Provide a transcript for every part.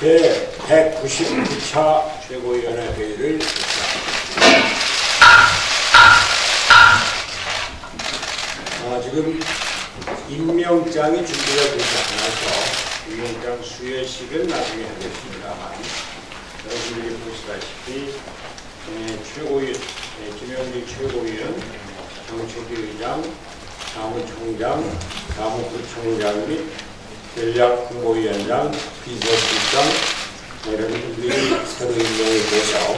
제199차 최고위원회 회의를 지금 임명장이 준비가 되지 않아서 임명장 수여식은 나중에 하겠습니다만 여러분들이 보시다시피 김영민 최고위원, 정책위 의장, 사무총장, 사무부총장 및 전략홍보위원장, 비서실장 이런 분들이 새로 임명이 돼서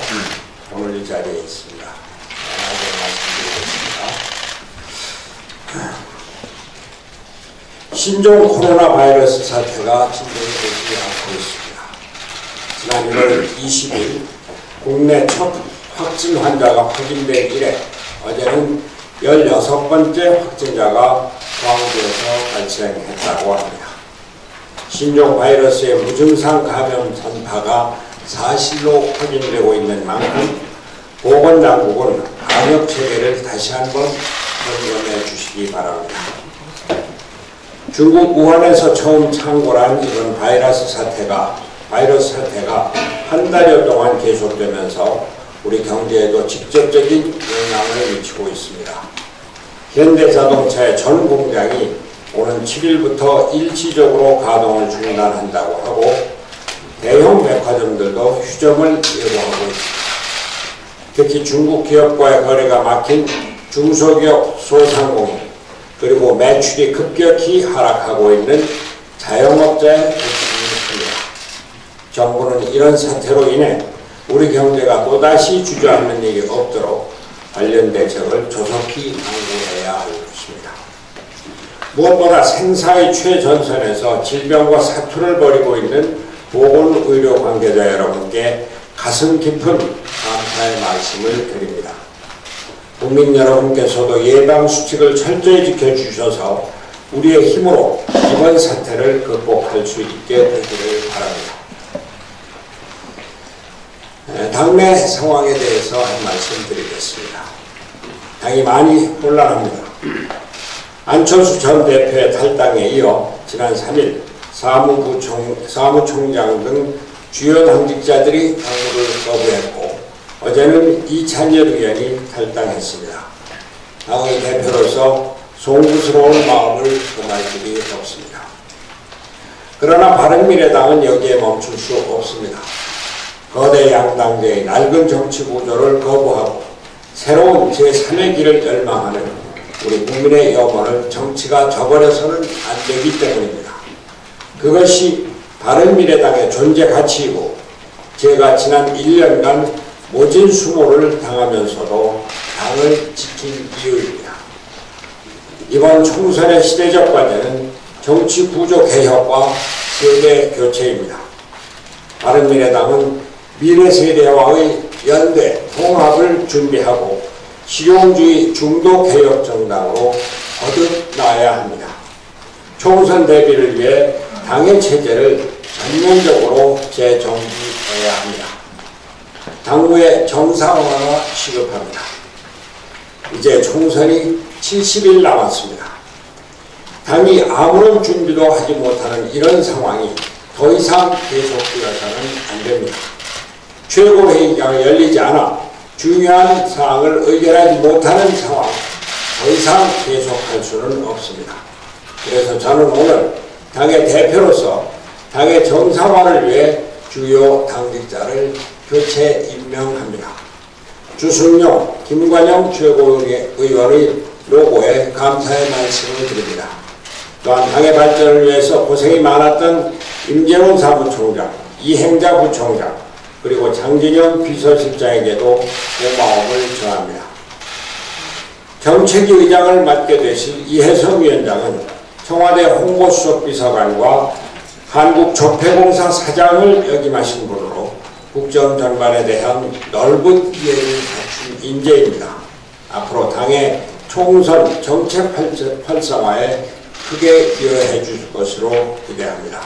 오늘 이 자리에 있습니다. 말씀드리겠습니다. 신종 코로나 바이러스 사태가 진정이 되지 않고 있습니다. 지난 1월 20일 국내 첫 확진 환자가 확인된 이래 어제는 16번째 확진자가 광주에서 발생했다고 합니다. 신종 바이러스의 무증상 감염 전파가 사실로 확인되고 있는 만큼 보건당국은 방역 체계를 다시 한번 점검해 주시기 바랍니다. 중국 우한에서 처음 창궐한 이번 바이러스 사태가 한 달여 동안 계속되면서 우리 경제에도 직접적인 영향을 미치고 있습니다. 현대자동차의 전 공장이 오는 7일부터 일시적으로 가동을 중단한다고 하고 대형 백화점들도 휴점을 예고하고 있습니다. 특히 중국 기업과의 거래가 막힌 중소기업 소상공인 그리고 매출이 급격히 하락하고 있는 자영업자의 고충이 큽니다. 정부는 이런 사태로 인해 우리 경제가 또다시 주저앉는 일이 없도록 관련 대책을 조속히 강구해야 할 것입니다. 무엇보다 생사의 최전선에서 질병과 사투를 벌이고 있는 보건의료 관계자 여러분께 가슴 깊은 감사의 말씀을 드립니다. 국민 여러분께서도 예방수칙을 철저히 지켜주셔서 우리의 힘으로 이번 사태를 극복할 수 있게 되기를 바랍니다. 당내 상황에 대해서 한 말씀 드리겠습니다. 당이 많이 혼란합니다. 안철수 전 대표의 탈당에 이어 지난 3일 사무총장 등 주요 당직자들이 당무를 거부했고 어제는 이찬열 의원이 탈당했습니다. 당의 대표로서 송구스러운 마음을 금할 길이 없습니다. 그러나 바른미래당은 여기에 멈출 수 없습니다. 거대 양당제의 낡은 정치 구조를 거부하고 새로운 제3의 길을 열망하는 우리 국민의 염원을 정치가 저버려서는 안 되기 때문입니다. 그것이 바른미래당의 존재 가치이고 제가 지난 1년간 모진 수모를 당하면서도 당을 지킨 이유입니다. 이번 총선의 시대적 과제는 정치 구조 개혁과 세대 교체입니다. 바른미래당은 미래 세대와의 연대, 통합을 준비하고 실용주의 중도 개혁 정당으로 거듭나야 합니다. 총선 대비를 위해 당의 체제를 전면적으로 재정비해야 합니다. 당무의 정상화가 시급합니다. 이제 총선이 70일 남았습니다. 당이 아무런 준비도 하지 못하는 이런 상황이 더 이상 계속되어서는 안 됩니다. 최고회의가 열리지 않아 중요한 사항을 의결하지 못하는 상황, 더 이상 계속할 수는 없습니다. 그래서 저는 오늘 당의 대표로서 당의 정상화를 위해 주요 당직자를 교체 임명합니다. 주승용, 김관영 최고위원의 노고에 감사의 말씀을 드립니다. 또한 당의 발전을 위해서 고생이 많았던 임재원 사무총장, 이행자 부총장, 그리고 장진영 비서실장에게도 고마움을 전합니다. 정책위 의장을 맡게 되신 이혜성 위원장은 청와대 홍보수석비서관과 한국조폐공사 사장을 역임하신 분으로 국정 전반에 대한 넓은 이해를 갖춘 인재입니다. 앞으로 당의 총선 정책 활성화에 크게 기여해 줄 것으로 기대합니다.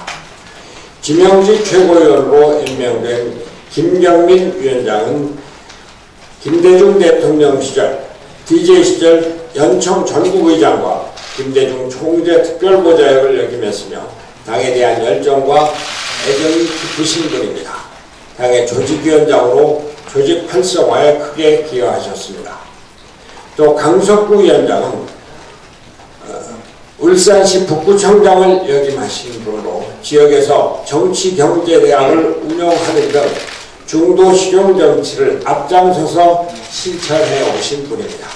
지명직 최고위원으로 임명된 김경민 위원장은 김대중 대통령 시절, DJ 시절 연청 전국의장과 김대중 총재 특별보좌역을 역임했으며 당에 대한 열정과 애정이 깊으신 분입니다. 당의 조직위원장으로 조직 활성화에 크게 기여하셨습니다. 또 강석구 위원장은 울산시 북구청장을 역임하신 분으로 지역에서 정치경제대학을 운영하는 등 중도 실용정치를 앞장서서 실천해 오신 분입니다.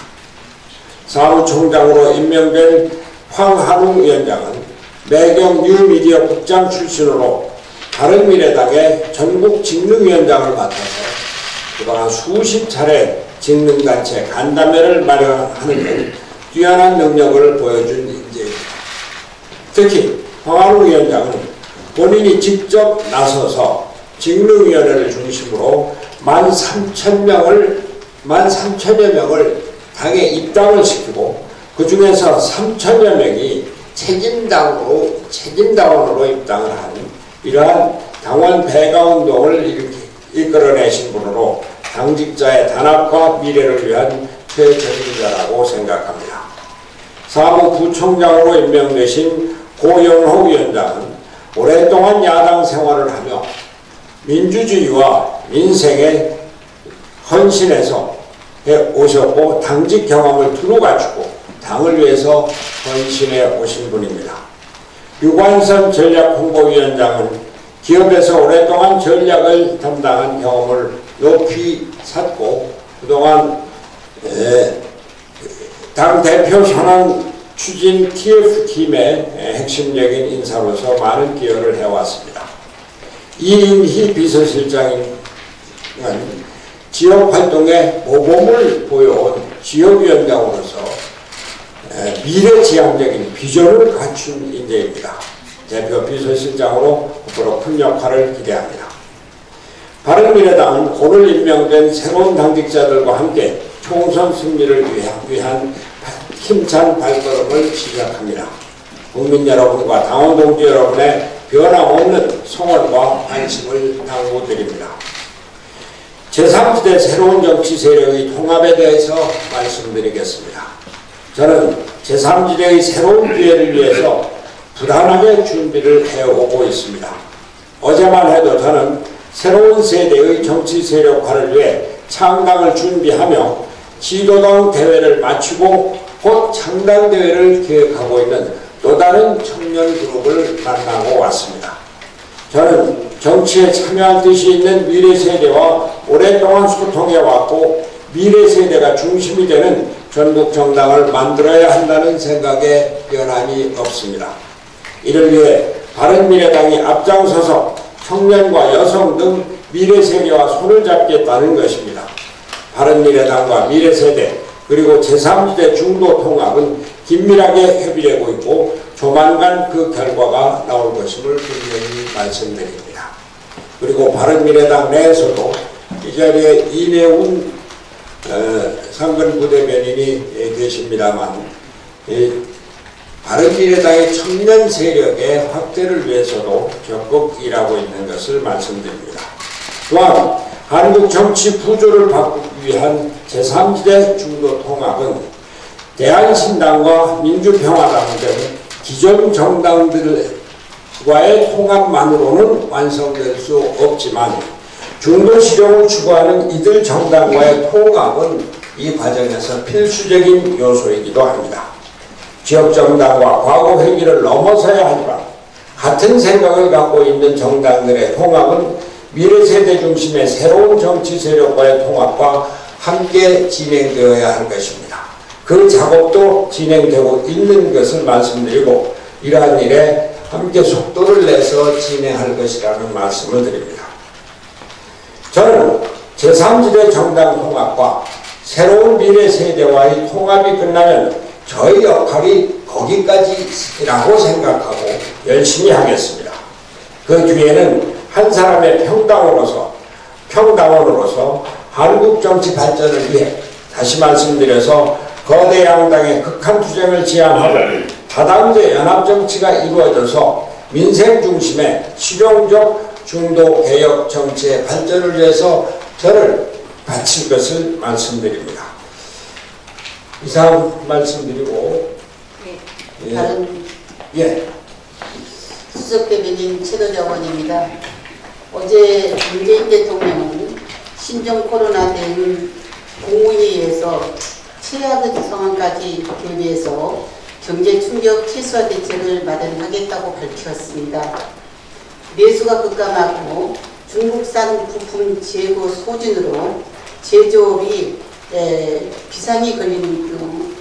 사무총장으로 임명된 황한웅 위원장은 매경 뉴미디어 국장 출신으로 바른미래당의 전국 직능위원장을 맡아서 그동안 수십 차례 직능단체 간담회를 마련하는 등 뛰어난 능력을 보여준 인재입니다. 특히 황한웅 위원장은 본인이 직접 나서서 직능위원회를 중심으로 13,000여 명을 당에 입당을 시키고 그 중에서 3,000여 명이 책임당원으로 입당을 한 이러한 당원 배가운동을 이끌어내신 분으로 당직자의 단합과 미래를 위한 최적임자라고 생각합니다. 사무부총장으로 임명되신 고영호 위원장은 오랫동안 야당 생활을 하며 민주주의와 민생에 헌신해서 오셨고 당직 경험을 두루 갖추고 당을 위해서 헌신해 오신 분입니다. 유관선 전략홍보위원장은 기업에서 오랫동안 전략을 담당한 경험을 높이 샀고 그동안 당대표 현안 추진 TF팀의 핵심적인 인사로서 많은 기여를 해왔습니다. 이인희 비서실장은 지역활동에 모범을 보여온 지역위원장으로서 미래지향적인 비전을 갖춘 인재입니다. 대표 비서실장으로 앞으로 큰 역할을 기대합니다. 바른미래당은 오늘 임명된 새로운 당직자들과 함께 총선 승리를 위한 힘찬 발걸음을 시작합니다. 국민 여러분과 당원 동지 여러분의 변함없는 성원과 관심을 당부드립니다. 제3지대 새로운 정치 세력의 통합에 대해서 말씀드리겠습니다. 저는 제3지대의 새로운 기회를 위해서 부단하게 준비를 해오고 있습니다. 어제만 해도 저는 새로운 세대의 정치 세력화를 위해 창당을 준비하며 지도당 대회를 마치고 곧 창당 대회를 계획하고 있는 또 다른 청년 그룹을 만나고 왔습니다. 저는 정치에 참여할 뜻이 있는 미래 세대와 오랫동안 소통해 왔고 미래 세대가 중심이 되는 전국 정당을 만들어야 한다는 생각에 변함이 없습니다. 이를 위해 바른미래당이 앞장서서 청년과 여성 등 미래 세대와 손을 잡겠다는 것입니다. 바른미래당과 미래 세대 그리고 제3지대 중도 통합은 긴밀하게 협의되고 있고 조만간 그 결과가 나올 것임을 분명히 말씀드립니다. 그리고 바른미래당 내에서도 이 자리에 이내운 상근 부대변인이 계십니다만 바른미래당의 청년 세력의 확대를 위해서도 적극 일하고 있는 것을 말씀드립니다. 또한 한국 정치 구조를 바꾸기 위한 제3지대 중도 통합은 대한신당과 민주평화당 등 기존 정당들과의 통합만으로는 완성될 수 없지만 중도 실용을 추구하는 이들 정당과의 통합은 이 과정에서 필수적인 요소이기도 합니다. 지역정당과 과거 회기를 넘어서야 하지만 같은 생각을 갖고 있는 정당들의 통합은 미래세대 중심의 새로운 정치 세력과의 통합과 함께 진행되어야 할 것입니다. 그 작업도 진행되고 있는 것을 말씀드리고 이러한 일에 함께 속도를 내서 진행할 것이라는 말씀을 드립니다. 저는 제3지대 정당 통합과 새로운 미래세대와의 통합이 끝나면 저의 역할이 거기까지라고 생각하고 열심히 하겠습니다. 그 뒤에는 한 사람의 평당원으로서 한국 정치 발전을 위해 다시 말씀드려서 거대 양당의 극한 투쟁을 지향하고 다당제 연합정치가 이루어져서 민생 중심의 실용적 중도 개혁 정치의 발전을 위해서 저를 바칠 것을 말씀드립니다. 이상 말씀드리고 다른 수석대변인 최도자 의원입니다. 어제 문재인 대통령은 신종 코로나 대응 국무회의에서 최악의 상황까지 대비해서 경제 충격 최소화 대책을 마련하겠다고 밝혔습니다. 내수가 급감하고 중국산 부품 재고 소진으로 제조업이 비상이 걸리는 등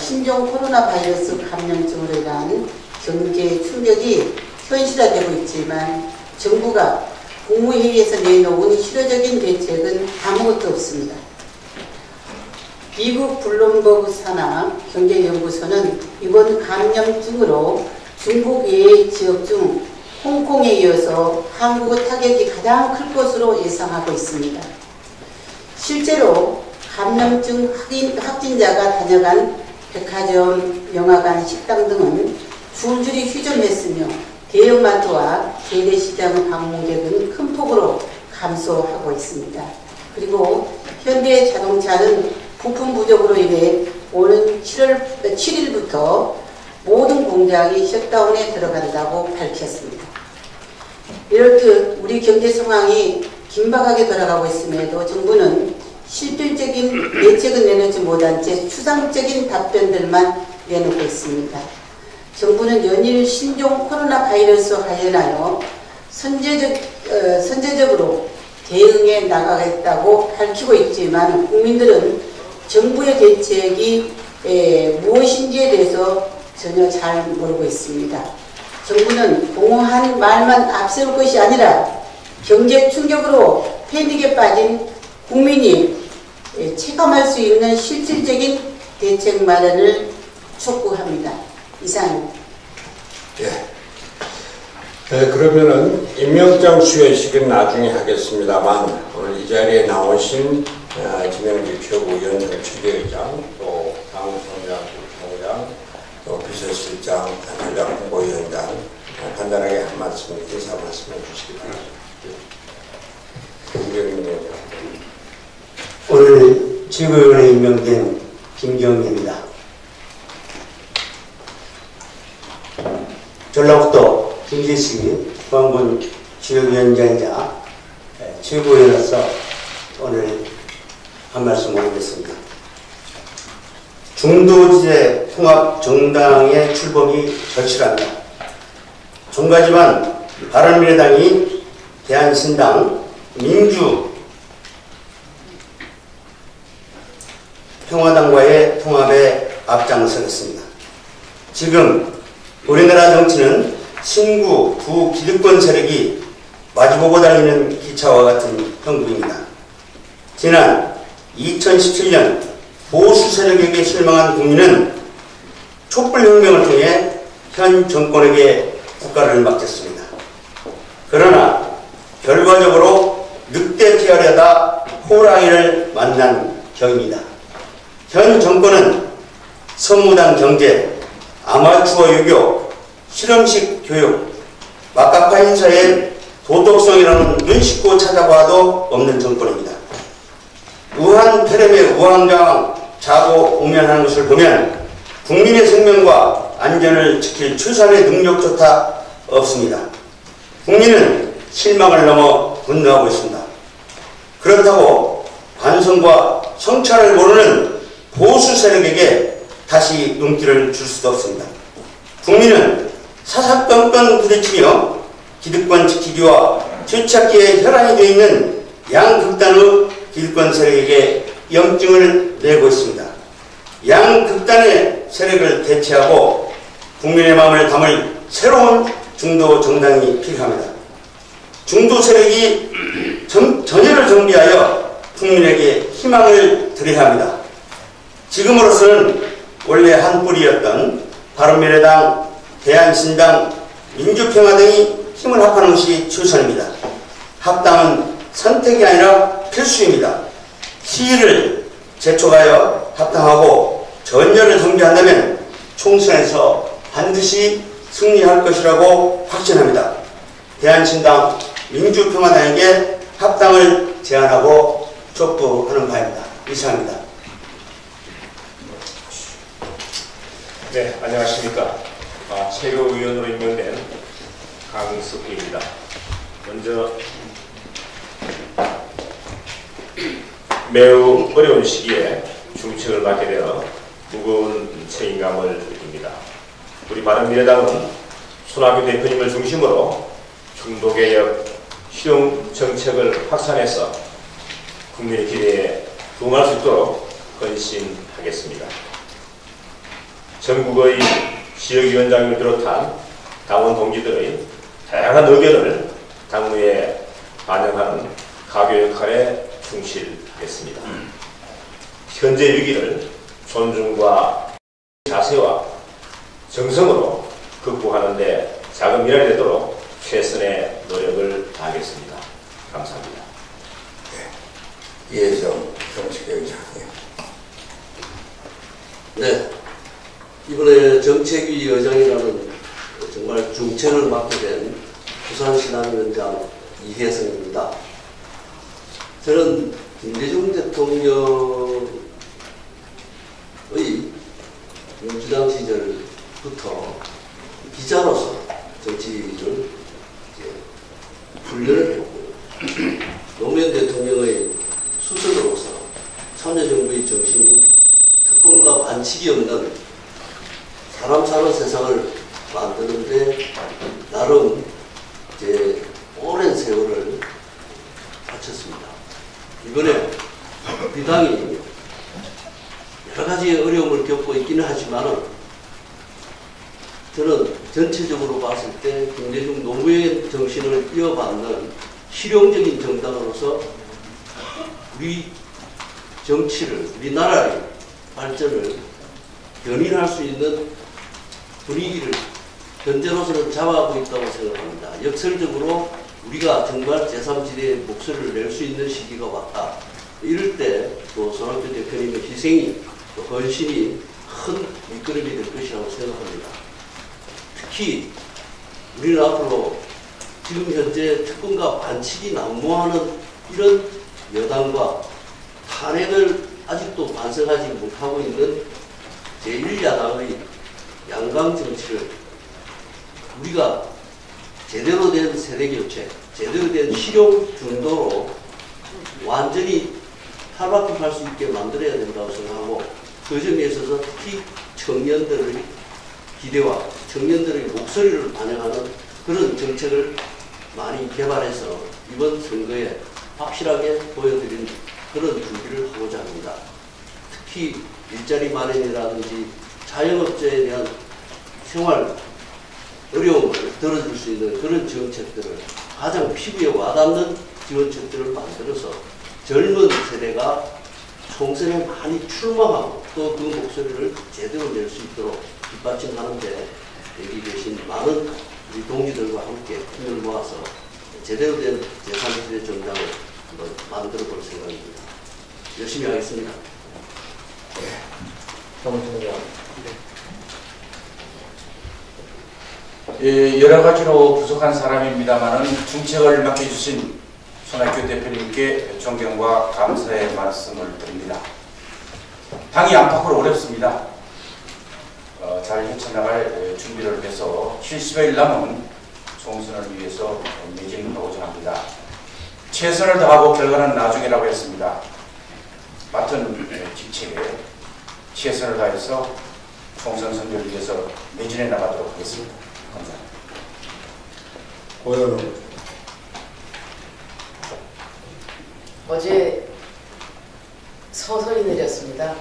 신종 코로나 바이러스 감염증으로 인한 경제 충격이 현실화되고 있지만 정부가 국무회의에서 내놓은 실효적인 대책은 아무것도 없습니다. 미국 블룸버그 산하 경제연구소는 이번 감염증으로 중국 외의 지역 중 홍콩에 이어서 한국의 타격이 가장 클 것으로 예상하고 있습니다. 실제로 감염증 확진자가 다녀간 백화점, 영화관, 식당 등은 줄줄이 휴점했으며 대형마트와 재래시장 방문객은 큰 폭으로 감소하고 있습니다. 그리고 현대자동차는 부품 부족으로 인해 오는 7일부터 모든 공장이 셧다운에 들어간다고 밝혔습니다. 이렇듯 우리 경제 상황이 긴박하게 돌아가고 있음에도 정부는 실질적인 대책은 내놓지 못한 채 추상적인 답변들만 내놓고 있습니다. 정부는 연일 신종 코로나 바이러스와 관련하여 선제적으로 대응해 나가겠다고 밝히고 있지만 국민들은 정부의 대책이 무엇인지에 대해서 전혀 잘 모르고 있습니다. 정부는 공허한 말만 앞세울 것이 아니라 경제 충격으로 패닉에 빠진 국민이 체감할 수 있는 실질적인 대책 마련을 촉구합니다. 이상입니다. 그러면은 임명장 수여식은 나중에 하겠습니다만 오늘 이 자리에 나오신 김영길 최고위원, 정책위의장, 또 당선자, 부총장, 또 비서실장, 전략 홍보위원장 간단하게 한 말씀, 인사 말씀해 주시기 바랍니다. 오늘 최고위원에 임명된 김경입니다. 전라북도 경제시 중앙군 지역위원장이자 최고위원으로서 오늘 한 말씀 올리겠습니다. 중도지대 통합정당의 출범이 절실합니다. 종가지만 바른미래당이 대한신당, 민주평화당과의 통합에 앞장서겠습니다. 지금 우리나라 정치는 신구 부기득권 세력이 마주보고 달리는 기차와 같은 형국입니다. 지난 2017년 보수 세력에게 실망한 국민은 촛불혁명을 통해 현 정권에게 국가를 맡겼습니다. 그러나 결과적으로 늑대 피하려다 호랑이를 만난 격입니다. 현 정권은 선무당 경제, 아마추어 유교, 실험식 교육, 막가파 인사의 도덕성이라는 눈 씻고 찾아봐도 없는 정권입니다. 우한 폐렴의 우왕좌왕 자고 공면하는 것을 보면 국민의 생명과 안전을 지킬 최소한의 능력조차 없습니다. 국민은 실망을 넘어 분노하고 있습니다. 그렇다고 반성과 성찰을 모르는 보수 세력에게 다시 눈길을 줄 수도 없습니다. 국민은 사사건건 부딪히며 기득권 지키기와 뒤찾기에 혈안이 되어 있는 양극단의 기득권 세력에게 영증을 내고 있습니다. 양극단의 세력을 대체하고 국민의 마음을 담을 새로운 중도 정당이 필요합니다. 중도 세력이 전열을 정비하여 국민에게 희망을 드려야 합니다. 지금으로서는 원래 한 뿌리였던 바른미래당, 대한신당, 민주평화당이 힘을 합하는 것이 최선입니다. 합당은 선택이 아니라 필수입니다. 시의를 재촉하여 합당하고 전열을 상비한다면 총선에서 반드시 승리할 것이라고 확신합니다. 대한신당 민주평화당에게 합당을 제안하고 촉구하는 바입니다. 이상입니다. 네, 안녕하십니까. 최고위원으로 임명된 강석희입니다. 먼저 매우 어려운 시기에 중책을 맡게 되어 무거운 책임감을 느낍니다. 우리 바른미래당은 손학규 대표님을 중심으로 중도개혁, 실용정책을 확산해서 국민의 기대에 부응할 수 있도록 헌신하겠습니다. 전국의 지역위원장을 비롯한 당원 동지들의 다양한 의견을 당무에 반영하는 가교 역할에 충실하겠습니다. 현재 위기를 존중과 자세와 정성으로 극복하는 데 작은 미랄이 되도록 최선의 노력을 다하겠습니다. 감사합니다. 이혜정 정치개혁장님. 네, 이번에 정책위 의장이라는 정말 중책을 맡게 된 부산신안위원장 이혜성입니다. 저는 김대중 대통령의 민주당 시절부터 기자로서 정치를 훈련을 했고요. 노무현 대통령의 수석으로서 참여정부의 정신인 특권과 반칙이 없는 사람 사는 세상을 만드는데 나름 이제 오랜 세월을 바쳤습니다. 이번에 우리 당이 여러 가지 어려움을 겪고 있기는 하지만은 저는 전체적으로 봤을 때 김대중 노무현 정신을 이어받는 실용적인 정당으로서 우리 정치를, 우리나라의 발전을 견인할 수 있는 분위기를 현재로서는 잡아가고 있다고 생각합니다. 역설적으로 우리가 정말 제3지대의 목소리를 낼 수 있는 시기가 왔다. 이럴 때 또 손학규 대표님의 희생이 또 헌신이 큰 밑거름이 될 것이라고 생각합니다. 특히 우리는 앞으로 지금 현재 특권과 반칙이 난무하는 이런 여당과 탄핵을 아직도 반성하지 못하고 있는 제1야당의 양강 정치를 우리가 제대로 된 세대교체, 제대로 된 실용 중도로 완전히 탈바꿈할 수 있게 만들어야 된다고 생각하고, 그 점에 있어서 특히 청년들의 기대와 청년들의 목소리를 반영하는 그런 정책을 많이 개발해서 이번 선거에 확실하게 보여드리는 그런 준비를 하고자 합니다. 특히 일자리 마련이라든지 자영업자에 대한 생활 어려움을 덜어줄 수 있는 그런 정책들을, 가장 피부에 와닿는 정책들을 만들어서 젊은 세대가 총선에 많이 출마하고 또 그 목소리를 제대로 낼 수 있도록 뒷받침하는 데 여기 계신 많은 우리 동지들과 함께 힘을 모아서 제대로 된 제3지대 정당을 한번 만들어 볼 생각입니다. 열심히 하겠습니다. 여러 가지로 부족한 사람입니다만은 중책을 맡겨주신 손학규 대표님께 존경과 감사의 말씀을 드립니다. 당이 안팎으로 어렵습니다. 잘 헤쳐나갈 준비를 해서 70여일 남은 총선을 위해서 매진하고자 합니다. 최선을 다하고 결과는 나중이라고 했습니다. 맡은 직책에 최선을 다해서 총선 선거를 위해서 매진해 나가도록 하겠습니다. 감사합니다. 고현우. 어제 서서히 내렸습니다.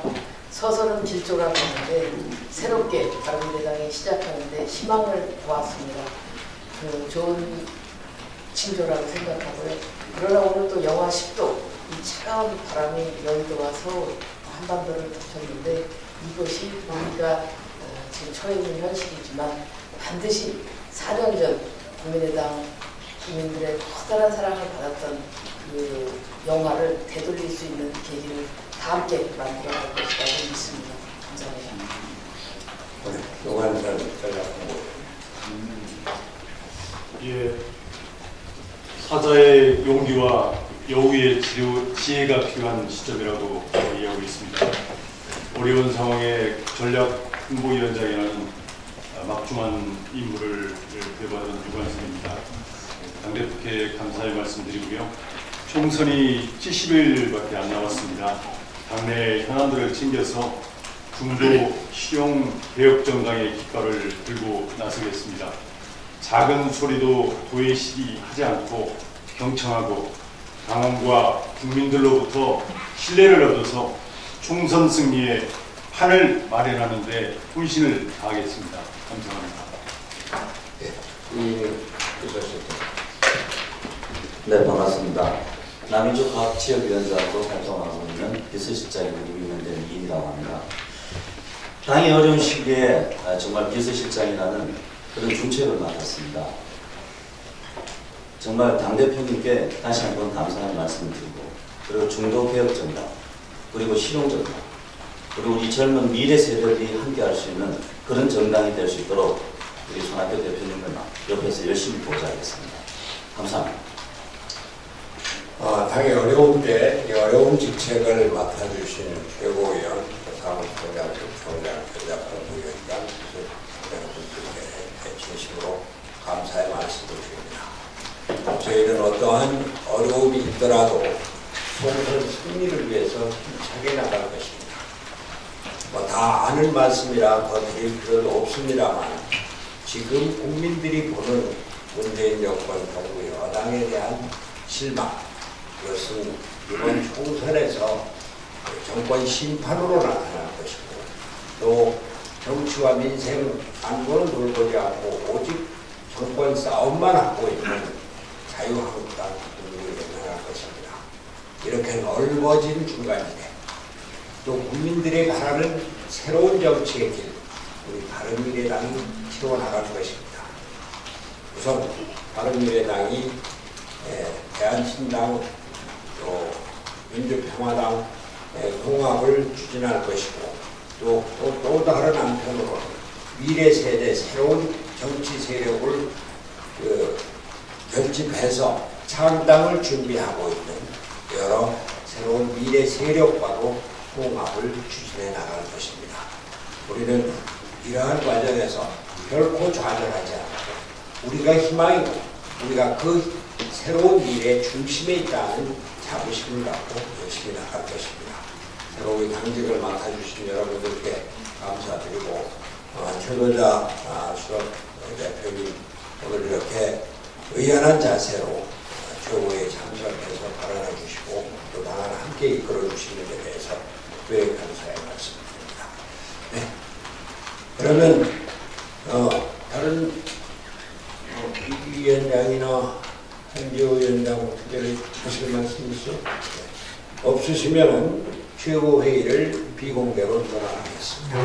서서는 길조라고 하는데 새롭게 바른미래당이 시작하는데 희망을 보았습니다. 좋은 징조라고 생각하고요. 그러나 오늘 또 영하 10도, 이 차가운 바람이 여의도와 서울, 한반도를 덮쳤는데 이것이 우리가 지금 처해 있는 현실이지만 반드시 4년 전 국민의당 국민들의 커다란 사랑을 받았던 그 영화를 되돌릴 수 있는 계기를 다 함께 만들어갈 것이라고 믿습니다. 감사합니다. 노관선 전략본부. 예, 사자의 용기와 여우의 지혜가 필요한 시점이라고 이해하고 있습니다. 어려운 상황에 전략 홍보위원장이라는 막중한 임무를 배받은 유관선입니다. 당대표께 감사의 말씀드리고요. 총선이 70일밖에 안 남았습니다. 당내 현안들을 챙겨서 중도 실용 개혁 정당의 깃발을 들고 나서겠습니다. 작은 소리도 도외시하지 않고 경청하고 당원과 국민들로부터 신뢰를 얻어서 총선 승리의 판을 마련하는 데 혼신을 다하겠습니다. 감사합니다. 네, 반갑습니다. 남인주 과학지역위원장으로 활동하고 있는 비서실장이고 임명된 이인이라고 합니다. 당이 어려운 시기에 정말 비서실장이라는 그런 중책을 맡았습니다. 정말 당대표님께 다시 한번 감사의 말씀을 드리고, 그리고 중도개혁정당, 그리고 실용정당, 그리고 우리 젊은 미래 세대들이 함께할 수 있는 그런 정당이 될 수 있도록 우리 손학규 대표님을 옆에서 열심히 보좌하겠습니다. 감사합니다. 당의 어려운 때 이 어려운 직책을 맡아주신 최고위원, 사무총장, 총장, 전략본부위원장, 여러분들께 진심으로 감사의 말씀을 드립니다. 저희는 어떠한 어려움이 있더라도 총선 승리를 위해서 힘차게 나갈 것입니다. 다 아는 말씀이라 더 드릴 필요도 없습니다만, 지금 국민들이 보는 문재인 정권 정부 여당에 대한 실망, 이것은 이번 총선에서 정권 심판으로 나타날 것이고, 또 정치와 민생 안보는 돌보지 않고 오직 정권 싸움만 하고 있는 자유한국당 국민이 나타날 것입니다. 이렇게 넓어진 중간지대, 또 국민들이 바라는 새로운 정치의 길, 우리 바른미래당이 채워나갈 것입니다. 우선 바른미래당이 대한신당, 또 민주평화당 통합을 추진할 것이고, 또 다른 한편으로 미래 세대 새로운 정치 세력을 결집해서 창당을 준비하고 있는 여러 새로운 미래 세력과도 통합을 추진해 나갈 것입니다. 우리는 이러한 과정에서 결코 좌절하지 않고, 우리가 희망이고 우리가 그 새로운 미래의 중심에 있다는 자부심을 갖고 열심히 나갈 것입니다. 새로운 당직을 맡아주신 여러분들께 감사드리고, 최도자 수석 대표님 오늘 이렇게 의연한 자세로 최고에 참석해서 발언해 주시고 또 당을 함께 이끌어 주시는 데 대해서 특별히 감사의 말씀드립니다. 네. 그러면 다른 이 위원장이나 한지호 위원장 특별히 하실 말씀 있어? 네. 없으시면 최고회의를 비공개로 전환하겠습니다.